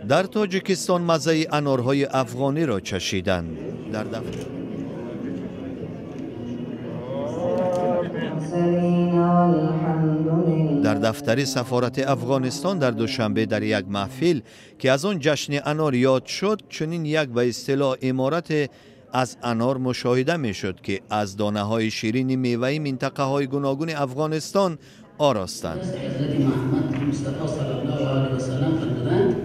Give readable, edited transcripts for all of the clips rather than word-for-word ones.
در تاجیکستان مزه انارهای افغانی را چشیدند. در دفتر سفارت افغانستان در دوشنبه در یک محفل که از آن جشن انار یاد شد، چنین یک به اصطلاح عمارت از انار مشاهده می شد که از دانه های شیرین میوه‌ای منطقه های گوناگون افغانستان آراستند. حضرت محمد مصطفی صلی الله علیه و سلم فرمودند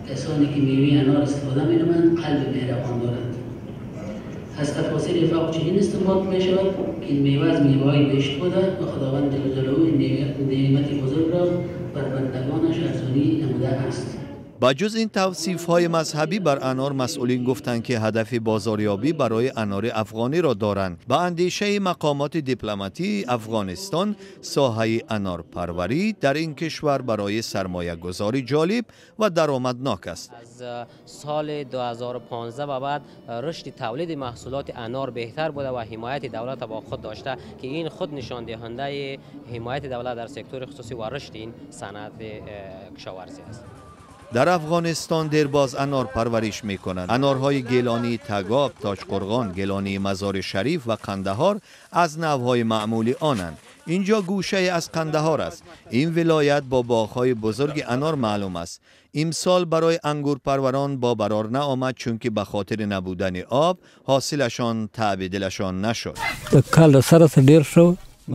کسانی که میوه انار استفاده می‌کنند قلب مهربان دارند. از تفاسیر فقه چنین استنباط می‌شود که این میوه از میوه‌های بهشت بوده و خداوند جل جلاله نعمت بزرگ را بر بندگانش ارزانی نموده است. با جز این توصیف‌های مذهبی بر انار، مسئولین گفتند که هدف بازاریابی برای انار افغانی را دارند. با اندیشه مقامات دیپلماتی افغانستان، ساحه انار پروری در این کشور برای سرمایه گذاری جالب و درآمدناک است. از سال 2015 به بعد رشد تولید محصولات انار بهتر بوده و حمایت دولت با خود داشته که این خود نشان دهنده حمایت دولت در سکتور خصوصی و رشد این صنعت کشاورزی است. در افغانستان درباز انار پرورش می کنند. انارهای گیلانی تگاب، تاجقرغان، گیلانی مزار شریف و قندهار از نوهای معمولی آنند. اینجا گوشه از قندهار است. این ولایت با باغ‌های بزرگ انار معلوم است. امسال برای انگور پروران با برار نآمد چون که به خاطر نبودن آب حاصلشان تعبیدلشان نشد.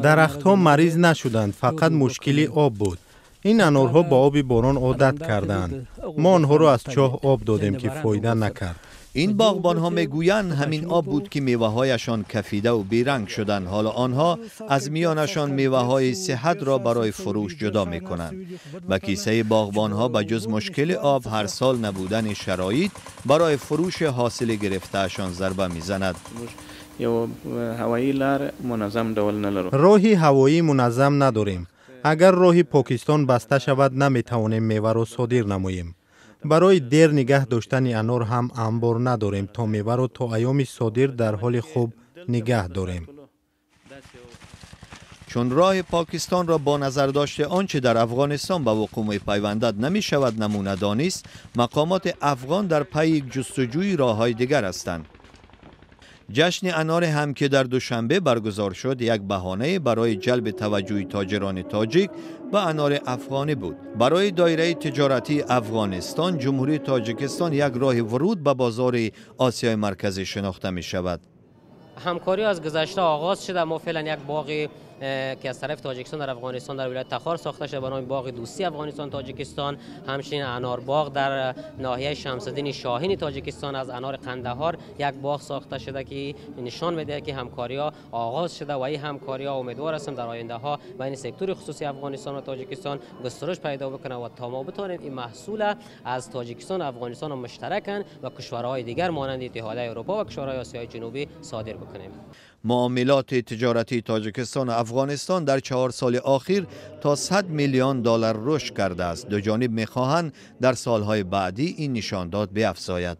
درختها مریض نشدند، فقط مشکلی آب بود. این انارها با آب باران عادت کردند. ما آنها را از چاه آب دادیم که فایده نکرد. این باغبان ها میگویند همین آب بود که میوه هایشان کفیده و بیرنگ شدند. حالا آنها از میانشان میوه های صحت را برای فروش جدا می کنند. و کیسه باغبان ها به جز مشکل آب هر سال نبودن شرایط برای فروش حاصل گرفتهشان ضربه می زند. راهی هوایی منظم نداریم. اگر راه پاکستان بسته شود نمیتوانیم میوه را صادر نماییم. برای دیر نگه داشتن انار هم انبار نداریم تا میوه را تا ایام صادر در حال خوب نگه داریم. چون راه پاکستان را با نظر داشته آنچه در افغانستان به وقوع می‌پیوندد نمی شود نمونه دانست، مقامات افغان در پی جستجوی راه‌های دیگر هستند. جشن انار هم که در دوشنبه برگزار شد یک بهانه برای جلب توجه تاجران تاجیک به انار افغانی بود. برای دایره تجارتی افغانستان، جمهوری تاجیکستان یک راه ورود به بازار آسیای مرکزی شناخته می شود. همکاری از گذشته آغاز شده. ما فعلا یک باغ که از طرف تاجیکستان در افغانستان در ولایت تخار ساخته شده به نام باغ دوستی افغانستان تاجیکستان، همچنین انار باغ در ناحیه شمس الدین شاهین تاجیکستان از انار قندهار یک باغ ساخته شده که نشان میده که همکاری ها آغاز شده و این همکاری ها امیدوار هستم در آینده ها بین سکتور خصوصی افغانستان و تاجیکستان گسترش پیدا بکنه و تا ما بتونیم این محصول از تاجیکستان و افغانستان مشترکاً و کشورهای دیگر مانند اتحادیه اروپا و کشورهای آسیای جنوبی صادر بکنیم. معاملات تجارتی تاجیکستان و افغانستان در 4 سال اخیر تا 100 میلیون دلار رشد کرده است. دو جانب می‌خواهند در سالهای بعدی این نشانداد بیفزاید.